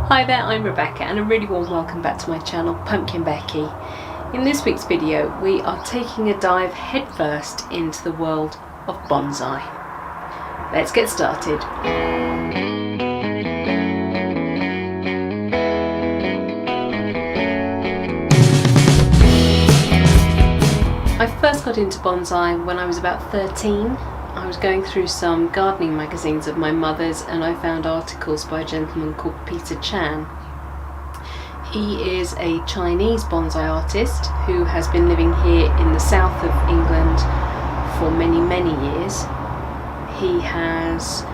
Hi there, I'm Rebecca and a really warm welcome back to my channel, PumpkinBecki. In this week's video we are taking a dive headfirst into the world of bonsai. Let's get started. I first got into bonsai when I was about 13. I was going through some gardening magazines of my mother's and I found articles by a gentleman called Peter Chan. He is a Chinese bonsai artist who has been living here in the south of England for many years. He has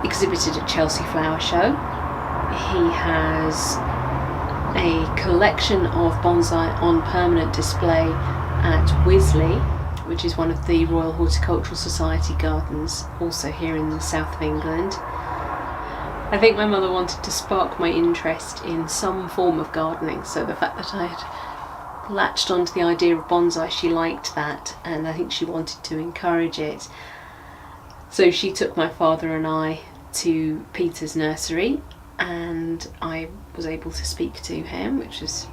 exhibited at Chelsea Flower Show. He has a collection of bonsai on permanent display at Wisley, which is one of the Royal Horticultural Society gardens, also here in the south of England. I think my mother wanted to spark my interest in some form of gardening, so the fact that I had latched onto the idea of bonsai, she liked that, and I think she wanted to encourage it. So she took my father and I to Peter's nursery, and I was able to speak to him, which was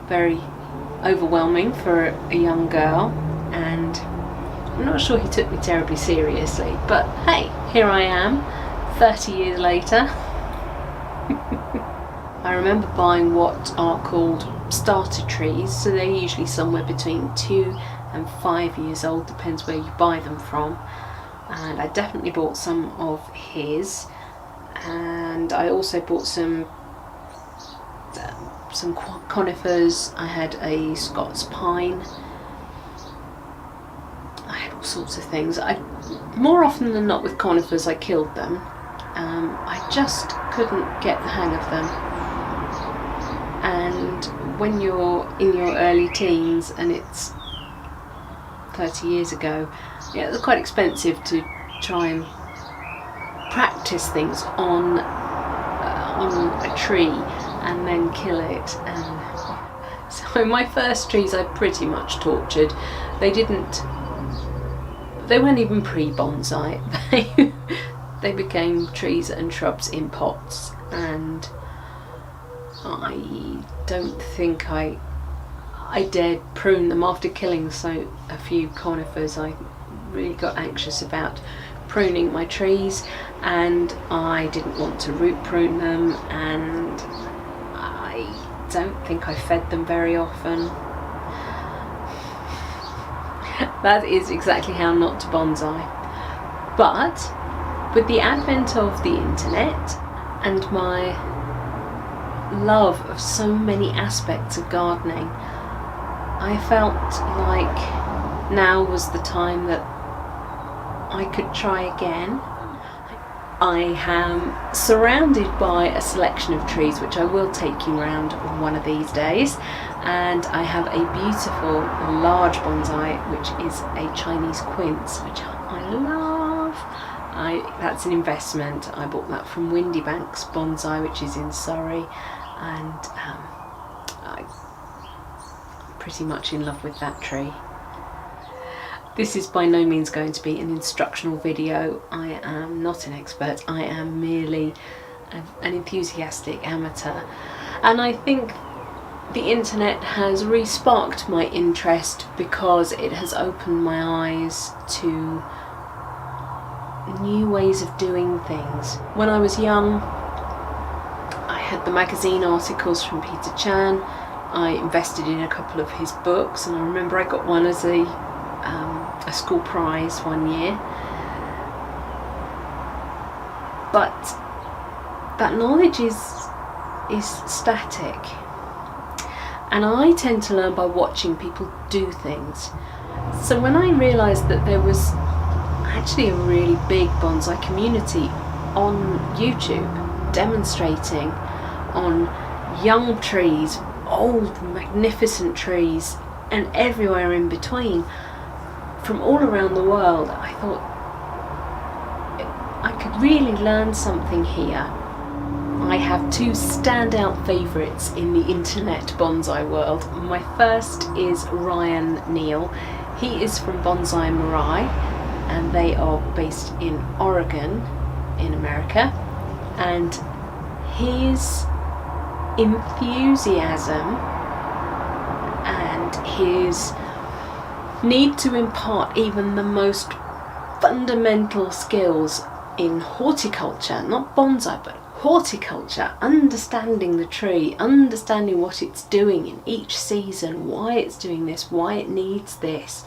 very overwhelming for a young girl, and I'm not sure he took me terribly seriously, but hey, here I am 30 years later. I remember buying what are called starter trees, so they're usually somewhere between 2 and 5 years old, depends where you buy them from, and I definitely bought some of his, and I also bought some conifers. I had a Scots pine. I had all sorts of things. More often than not with conifers I killed them. I just couldn't get the hang of them. And when you're in your early teens, and it's 30 years ago, yeah, they're quite expensive to try and practice things on a tree and then kill it. And so my first trees I pretty much tortured. They weren't even pre-bonsai. They became trees and shrubs in pots, and I don't think I dared prune them after killing a few conifers. I really got anxious about pruning my trees, and I didn't want to root prune them, and I don't think I fed them very often. That is exactly how not to bonsai. But with the advent of the internet and my love of so many aspects of gardening, I felt like now was the time that I could try again. I am surrounded by a selection of trees which I will take you around one of these days, and I have a beautiful large bonsai which is a Chinese quince, which I love. That's an investment. I bought that from Windy Banks Bonsai, which is in Surrey, and I'm pretty much in love with that tree. This is by no means going to be an instructional video. I am not an expert. I am merely an enthusiastic amateur, and I think the internet has re-sparked my interest because it has opened my eyes to new ways of doing things. When I was young, I had the magazine articles from Peter Chan. I invested in a couple of his books, and I remember I got one as a school prize one year. But that knowledge is static, and I tend to learn by watching people do things. So when I realised that there was actually a really big bonsai community on YouTube demonstrating on young trees, old magnificent trees, and everywhere in between from all around the world, I thought I could really learn something here. I have two standout favourites in the internet bonsai world. My first is Ryan Neal. He is from Bonsai Mirai, and they are based in Oregon in America, and his enthusiasm and his need to impart even the most fundamental skills in horticulture, not bonsai, but horticulture, understanding the tree, understanding what it's doing in each season, why it's doing this, why it needs this,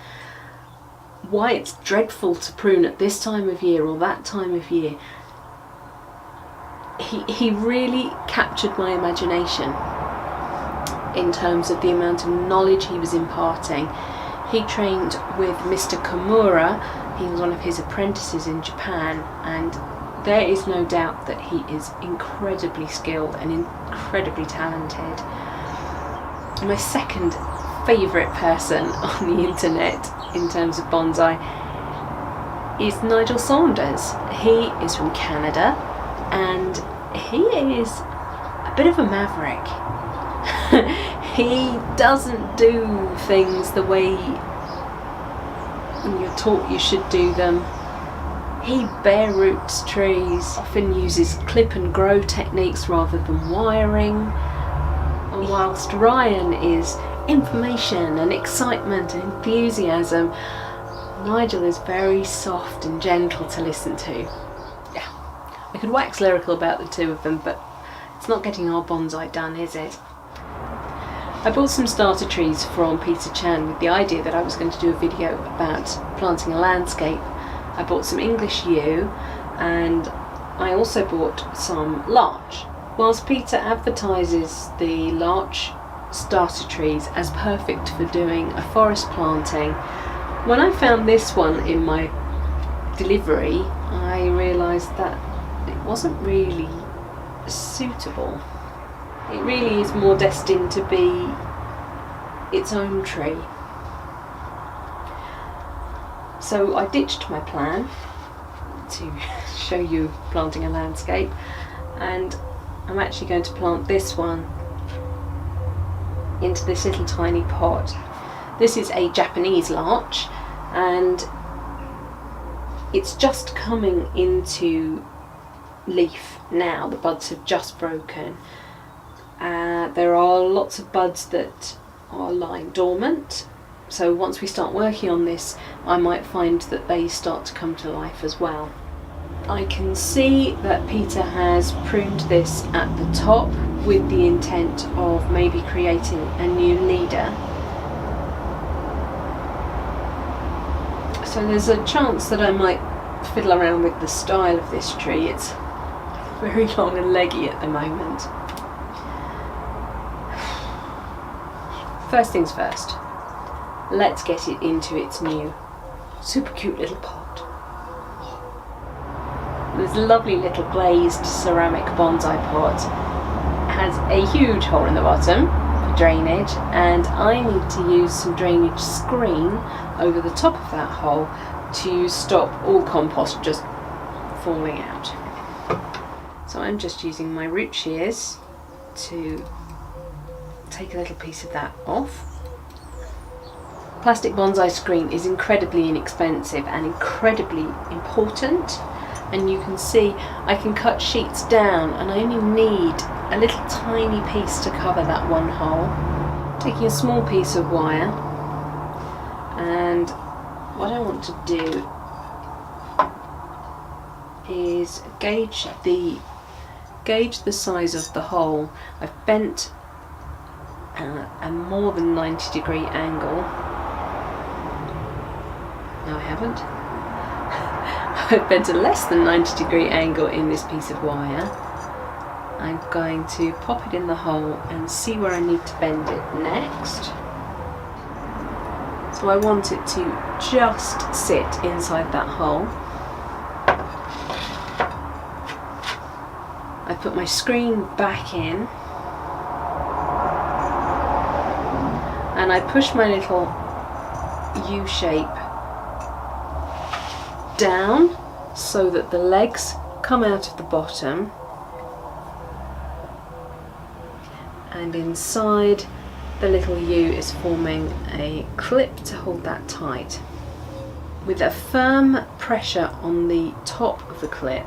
why it's dreadful to prune at this time of year or that time of year. He really captured my imagination in terms of the amount of knowledge he was imparting. He trained with Mr. Komura. He was one of his apprentices in Japan, and there is no doubt that he is incredibly skilled and incredibly talented. My second favourite person on the internet in terms of bonsai is Nigel Saunders. He is from Canada, and he is a bit of a maverick. He doesn't do things the way you're taught you should do them. He bare roots trees, often uses clip and grow techniques rather than wiring. And whilst Ryan is information and excitement and enthusiasm, Nigel is very soft and gentle to listen to. Yeah, I could wax lyrical about the two of them, but it's not getting our bonsai done, is it? I bought some starter trees from Peter Chan with the idea that I was going to do a video about planting a landscape. I bought some English yew, and I also bought some larch. Whilst Peter advertises the larch starter trees as perfect for doing a forest planting, when I found this one in my delivery, I realised that it wasn't really suitable. It really is more destined to be its own tree. So I ditched my plan to show you planting a landscape, and I'm actually going to plant this one into this little tiny pot. This is a Japanese larch, and it's just coming into leaf now. The buds have just broken. There are lots of buds that are lying dormant, so once we start working on this, I might find that they start to come to life as well. I can see that Peter has pruned this at the top with the intent of maybe creating a new leader. So there's a chance that I might fiddle around with the style of this tree. It's very long and leggy at the moment. First things first, let's get it into its new super cute little pot. This lovely little glazed ceramic bonsai pot has a huge hole in the bottom for drainage, and I need to use some drainage screen over the top of that hole to stop all compost just falling out. So I'm just using my root shears to take a little piece of that off. Plastic bonsai screen is incredibly inexpensive and incredibly important, and you can see I can cut sheets down and I only need a little tiny piece to cover that one hole. Taking a small piece of wire, and what I want to do is gauge the size of the hole. I've bent a more than 90-degree angle. No, I haven't. I've bent a less than 90-degree angle in this piece of wire. I'm going to pop it in the hole and see where I need to bend it next. So I want it to just sit inside that hole. I put my screen back in, and I push my little U shape down so that the legs come out of the bottom, and inside the little U is forming a clip to hold that tight. With a firm pressure on the top of the clip,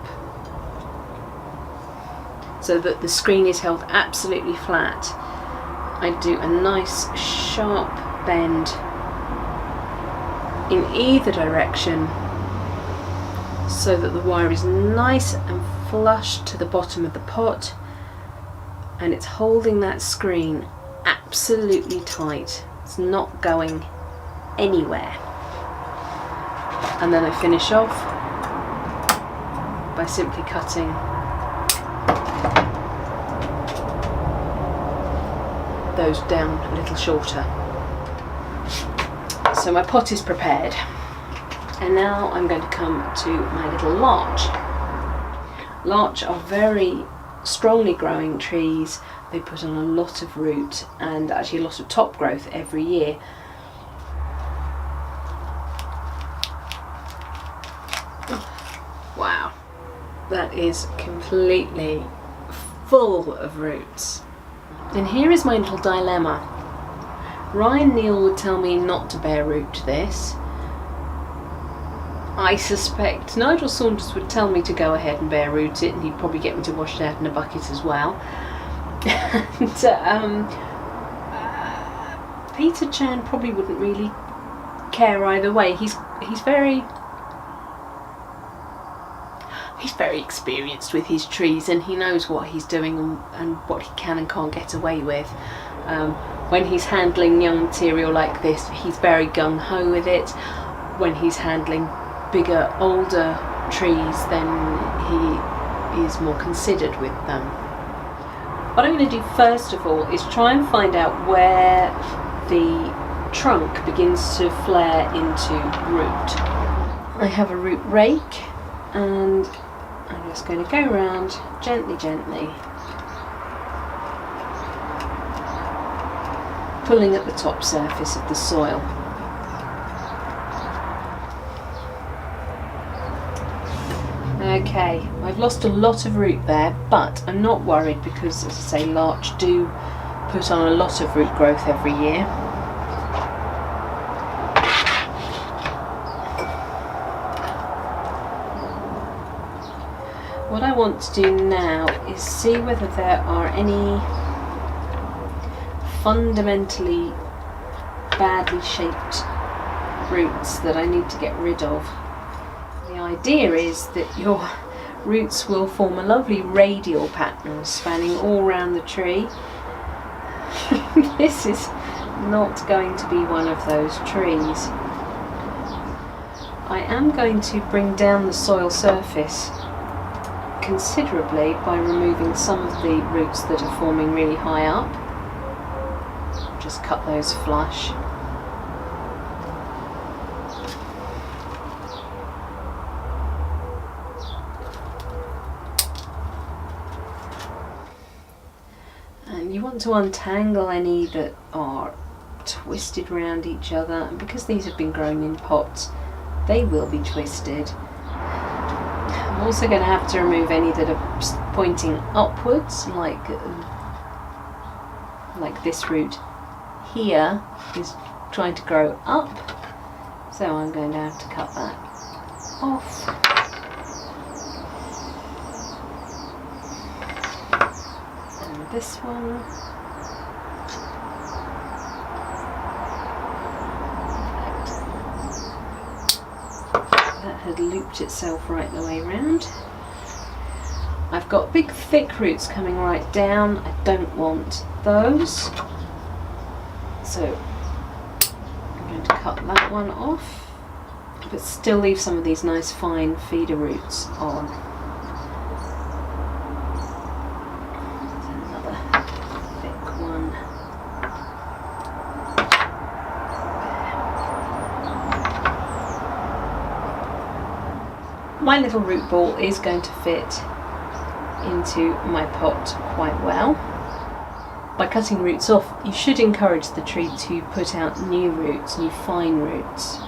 so that the screen is held absolutely flat. I do a nice sharp bend in either direction so that the wire is nice and flush to the bottom of the pot, and it's holding that screen absolutely tight. It's not going anywhere. And then I finish off by simply cutting those down a little shorter. So my pot is prepared, and now I'm going to come to my little larch. Larch are very strongly growing trees. They put on a lot of root and actually a lot of top growth every year. Wow, that is completely full of roots. And here is my little dilemma. Ryan Neal would tell me not to bare root this. I suspect Nigel Saunders would tell me to go ahead and bare root it, and he'd probably get me to wash it out in a bucket as well. And Peter Chan probably wouldn't really care either way. He's very experienced with his trees, and he knows what he's doing and what he can and can't get away with. When he's handling young material like this, he's very gung-ho with it. When he's handling bigger, older trees, then he is more considered with them. What I'm going to do first of all is try and find out where the trunk begins to flare into root. I have a root rake, and I'm just going to go around gently, pulling at the top surface of the soil. Okay, I've lost a lot of root there, but I'm not worried because, as I say, larch do put on a lot of root growth every year. What I want to do now is see whether there are any fundamentally badly shaped roots that I need to get rid of. The idea is that your roots will form a lovely radial pattern spanning all around the tree. This is not going to be one of those trees. I am going to bring down the soil surface considerably by removing some of the roots that are forming really high up. Just cut those flush. And you want to untangle any that are twisted around each other, and because these have been grown in pots, they will be twisted. I'm also going to have to remove any that are pointing upwards, like this root here is trying to grow up, so I'm going to have to cut that off. And this one. That had looped itself right the way around. I've got big thick roots coming right down. I don't want those. So I'm going to cut that one off, but still leave some of these nice fine feeder roots on. There's another thick one. My little root ball is going to fit into my pot quite well. By cutting roots off, you should encourage the tree to put out new roots, new fine roots.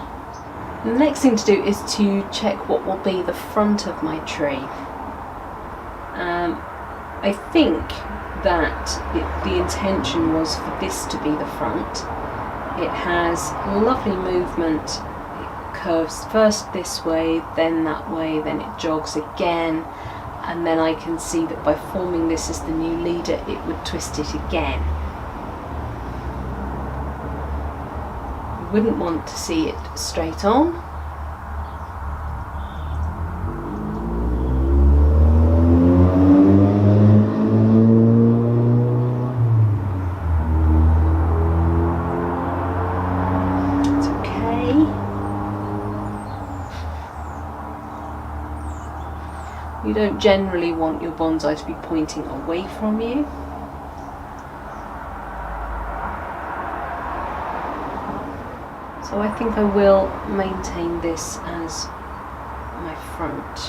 The next thing to do is to check what will be the front of my tree. I think that the intention was for this to be the front. It has lovely movement. It curves first this way, then that way, then it jogs again. and then I can see that by forming this as the new leader it would twist it again. You wouldn't want to see it straight on. You don't generally want your bonsai to be pointing away from you. So I think I will maintain this as my front.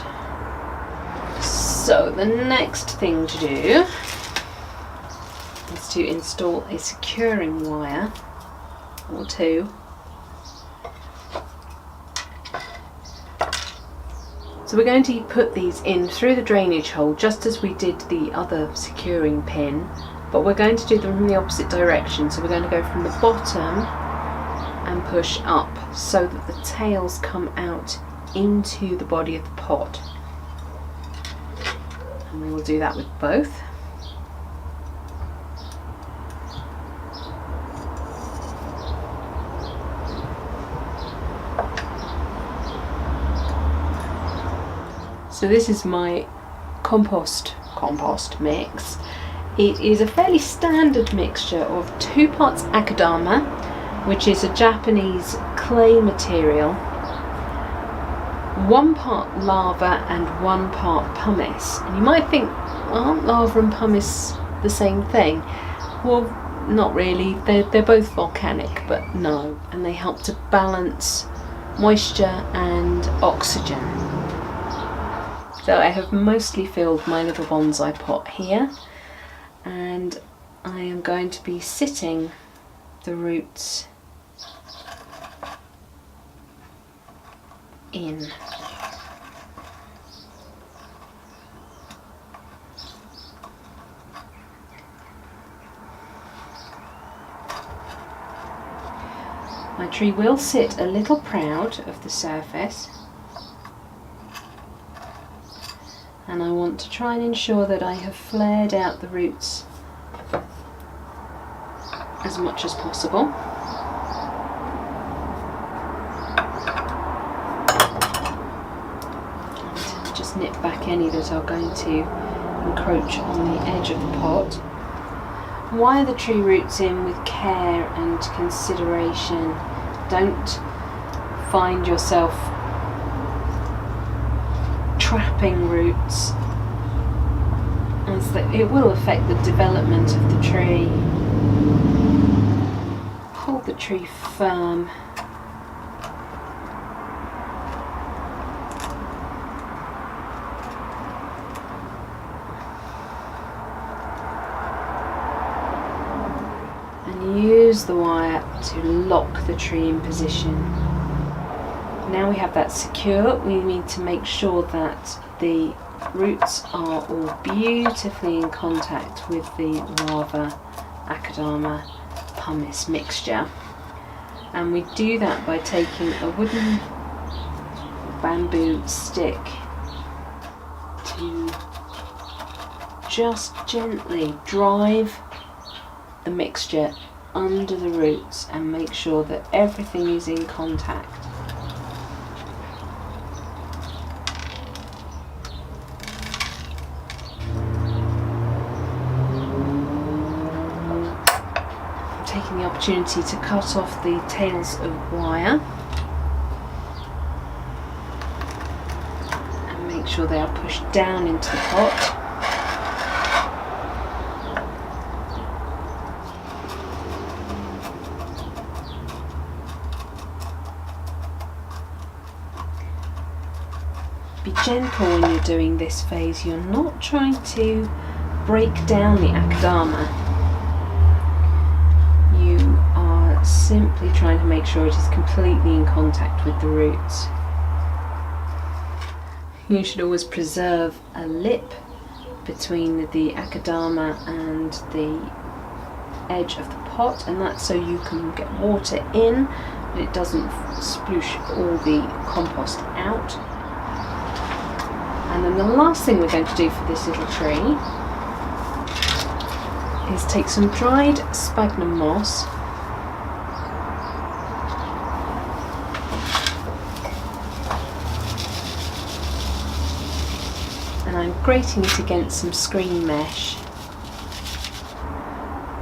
So the next thing to do is to install a securing wire or two. So we're going to put these in through the drainage hole just as we did the other securing pin, but we're going to do them in the opposite direction. So we're going to go from the bottom and push up so that the tails come out into the body of the pot. And we will do that with both. So this is my compost mix. It is a fairly standard mixture of 2 parts akadama, which is a Japanese clay material, 1 part lava and 1 part pumice. And you might think, well, aren't lava and pumice the same thing? Well, not really. They're both volcanic, but no. And they help to balance moisture and oxygen. So I have mostly filled my little bonsai pot here, and I am going to be sitting the roots in. My tree will sit a little proud of the surface, and I want to try and ensure that I have flared out the roots as much as possible. And just nip back any that are going to encroach on the edge of the pot. Wire the tree roots in with care and consideration. Don't find yourself trapping roots, as it will affect the development of the tree. Hold the tree firm. And use the wire to lock the tree in position. Now we have that secure, we need to make sure that the roots are all beautifully in contact with the lava, akadama, pumice mixture. And we do that by taking a wooden bamboo stick to just gently drive the mixture under the roots and make sure that everything is in contact. Taking the opportunity to cut off the tails of wire and make sure they are pushed down into the pot. Be gentle when you're doing this phase. You're not trying to break down the akadama. You are simply trying to make sure it is completely in contact with the roots. You should always preserve a lip between the akadama and the edge of the pot, and that's so you can get water in, but it doesn't sploosh all the compost out. And then the last thing we're going to do for this little tree is take some dried sphagnum moss and I'm grating it against some screen mesh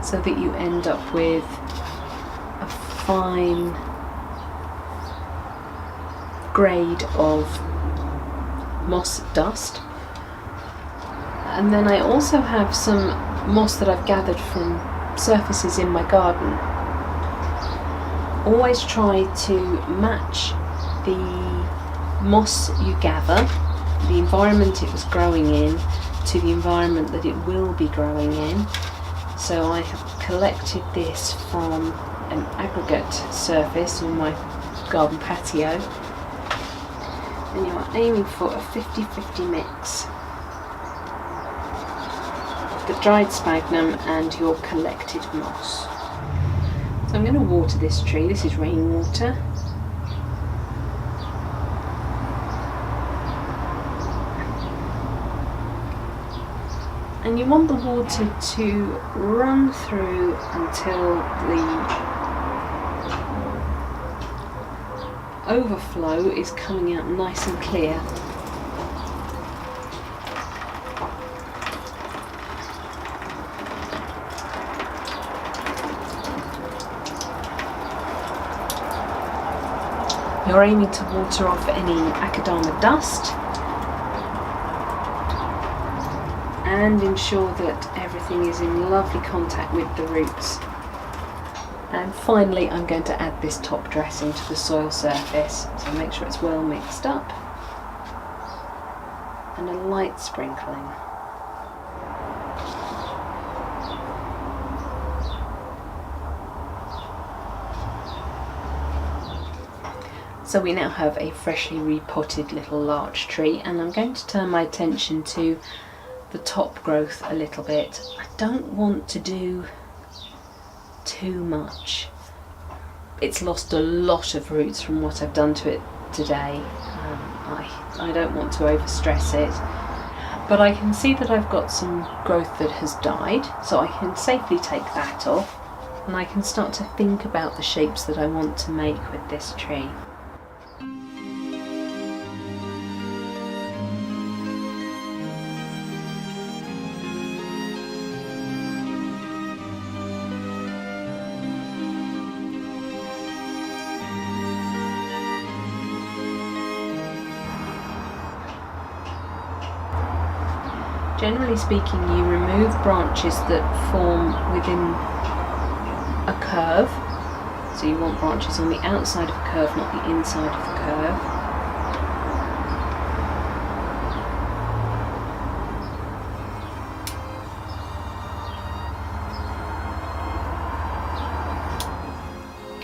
so that you end up with a fine grade of moss dust. And then I also have some moss that I've gathered from surfaces in my garden. Always try to match the moss you gather, the environment it was growing in, to the environment that it will be growing in. So I have collected this from an aggregate surface on my garden patio, and you are aiming for a 50-50 mix of the dried sphagnum and your collected moss. So I'm going to water this tree. This is rainwater. And you want the water to run through until the overflow is coming out nice and clear. You're aiming to water off any akadama dust and ensure that everything is in lovely contact with the roots. And finally I'm going to add this top dressing to the soil surface, so make sure it's well mixed up, and a light sprinkling. So we now have a freshly repotted little larch tree, and I'm going to turn my attention to the top growth a little bit. I don't want to do too much. It's lost a lot of roots from what I've done to it today. I don't want to overstress it, but I can see that I've got some growth that has died, so I can safely take that off, and I can start to think about the shapes that I want to make with this tree. Generally speaking, you remove branches that form within a curve. So you want branches on the outside of a curve, not the inside of the curve.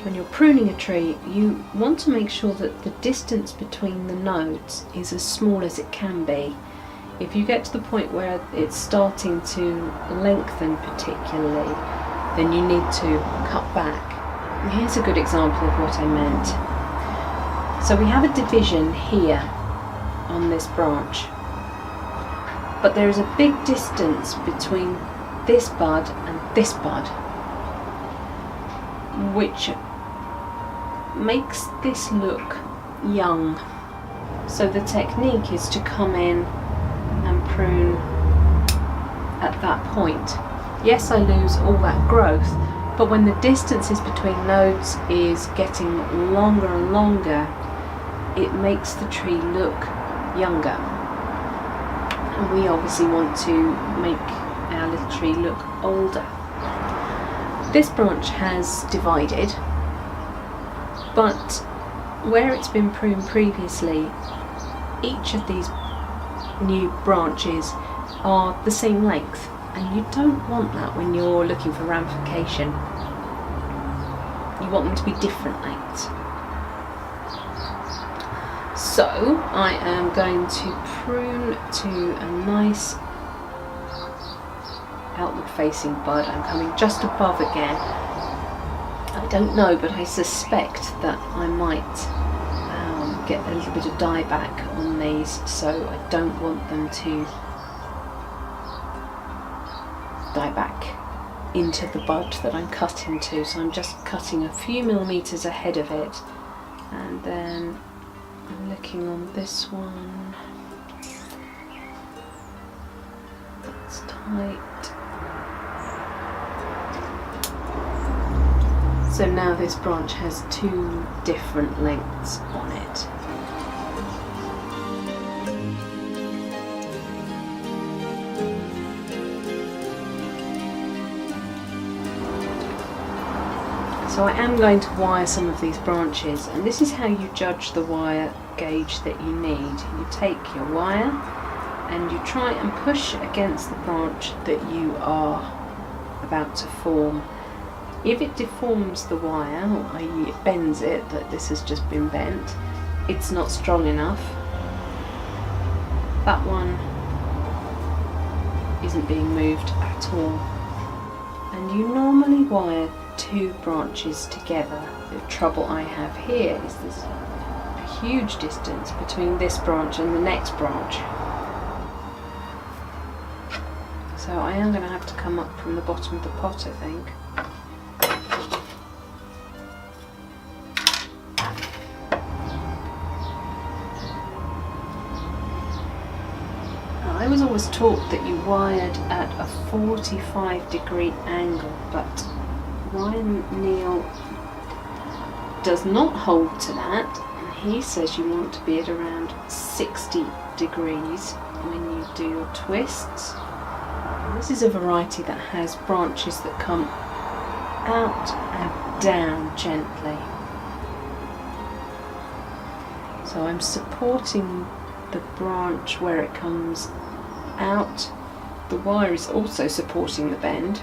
When you're pruning a tree, you want to make sure that the distance between the nodes is as small as it can be. If you get to the point where it's starting to lengthen particularly, then you need to cut back. And here's a good example of what I meant. So we have a division here on this branch, but there is a big distance between this bud and this bud, which makes this look young. So the technique is to come in and prune at that point. Yes, I lose all that growth, but when the distances between nodes is getting longer and longer, it makes the tree look younger. And we obviously want to make our little tree look older. This branch has divided, but where it's been pruned previously, each of these new branches are the same length, and you don't want that when you're looking for ramification. You want them to be different lengths. So I am going to prune to a nice outward facing bud. I'm coming just above again. I don't know, but I suspect that I might get a little bit of dieback on these, so I don't want them to die back into the bud that I'm cutting to, so I'm just cutting a few millimeters ahead of it. And then I'm looking on this one, that's tight. So now this branch has 2 different lengths on it. So I am going to wire some of these branches, and this is how you judge the wire gauge that you need. You take your wire and you try and push against the branch that you are about to form. If it deforms the wire, or i.e. it bends it, that this has just been bent, it's not strong enough. That one isn't being moved at all. And you normally wire 2 branches together. The trouble I have here is there's a huge distance between this branch and the next branch. So I am going to have to come up from the bottom of the pot, I think. I was always taught that you wired at a 45-degree angle, but Ryan Neal does not hold to that, and he says you want to be at around 60 degrees when you do your twists. And this is a variety that has branches that come out and down gently. So I'm supporting the branch where it comes out. The wire is also supporting the bend.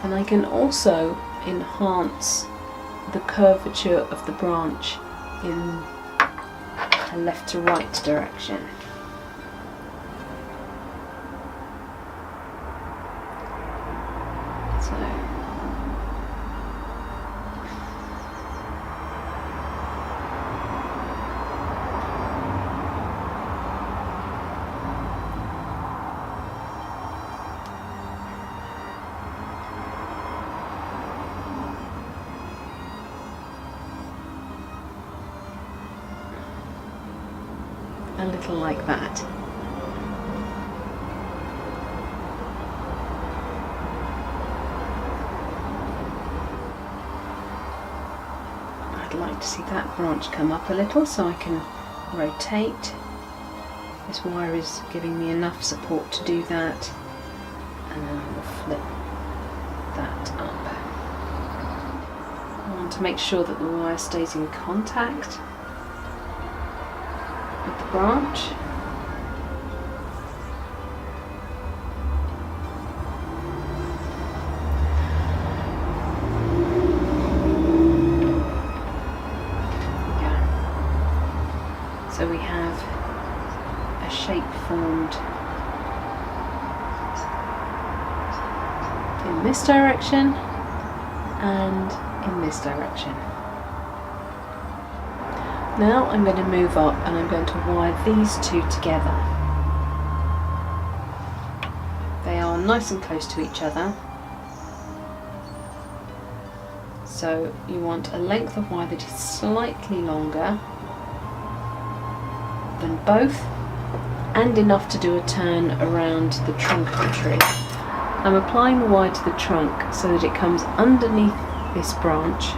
And I can also enhance the curvature of the branch in a left to right direction. A little like that. I'd like to see that branch come up a little so I can rotate. This wire is giving me enough support to do that, and then I will flip that up. I want to make sure that the wire stays in contact with the branch. So we have a shape formed in this direction and in this direction. Now I'm going to move up and I'm going to wire these 2 together. They are nice and close to each other. So you want a length of wire that is slightly longer than both, and enough to do a turn around the trunk of the tree. I'm applying the wire to the trunk so that it comes underneath this branch.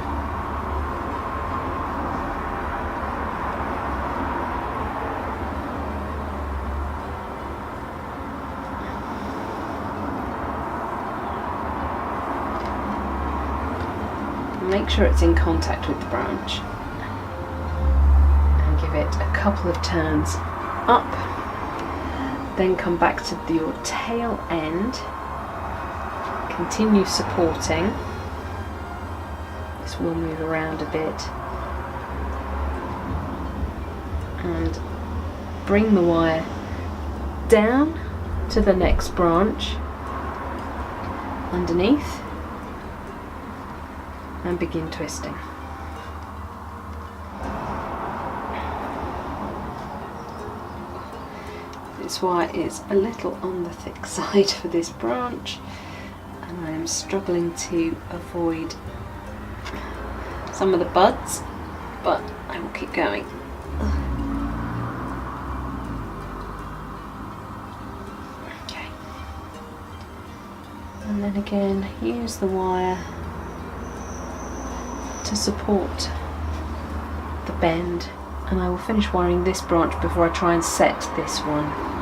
Make sure it's in contact with the branch. Give it a couple of turns up, then come back to your tail end, continue supporting. This will move around a bit, and bring the wire down to the next branch underneath and begin twisting. This wire is a little on the thick side for this branch, and I am struggling to avoid some of the buds, but I will keep going. Okay. And then again, use the wire to support the bend, and I will finish wiring this branch before I try and set this one.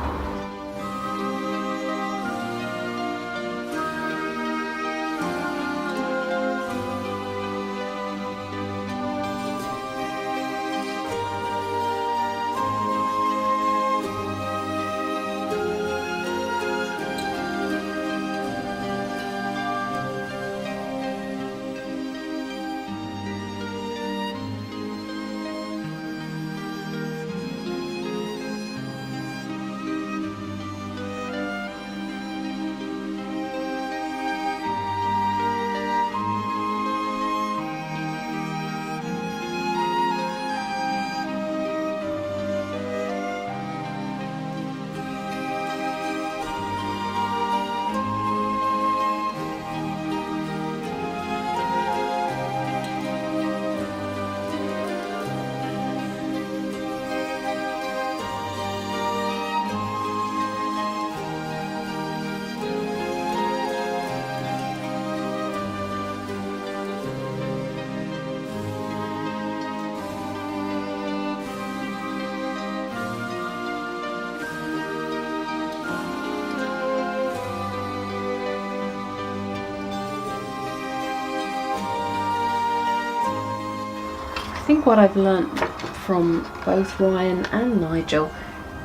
I think what I've learnt from both Ryan and Nigel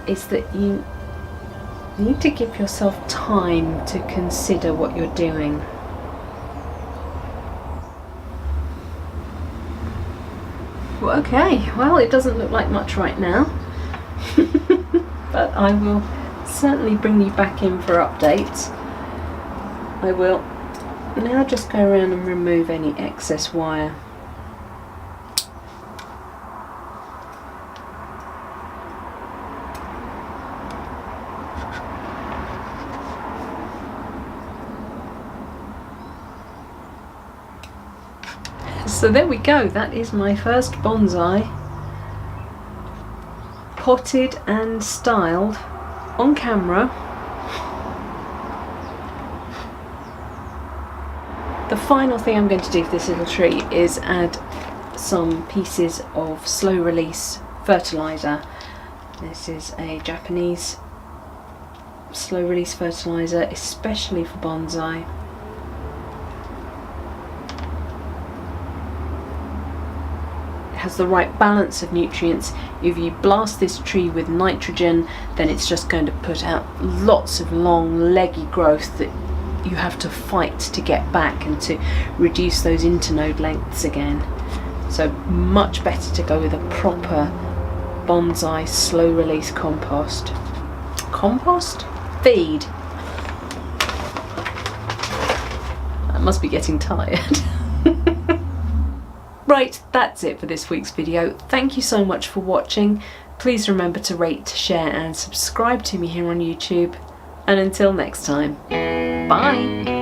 is that you need to give yourself time to consider what you're doing. Okay, well, it doesn't look like much right now, but I will certainly bring you back in for updates. I will now just go around and remove any excess wire. So there we go, that is my first bonsai, potted and styled on camera. The final thing I'm going to do for this little tree is add some pieces of slow release fertiliser. This is a Japanese slow release fertiliser, especially for bonsai. Has the right balance of nutrients. If you blast this tree with nitrogen, then it's just going to put out lots of long leggy growth that you have to fight to get back and to reduce those internode lengths again. So much better to go with a proper bonsai slow release compost. Compost? Feed. I must be getting tired. Right, that's it for this week's video. Thank you so much for watching. Please remember to rate, share and subscribe to me here on YouTube. And until next time, bye!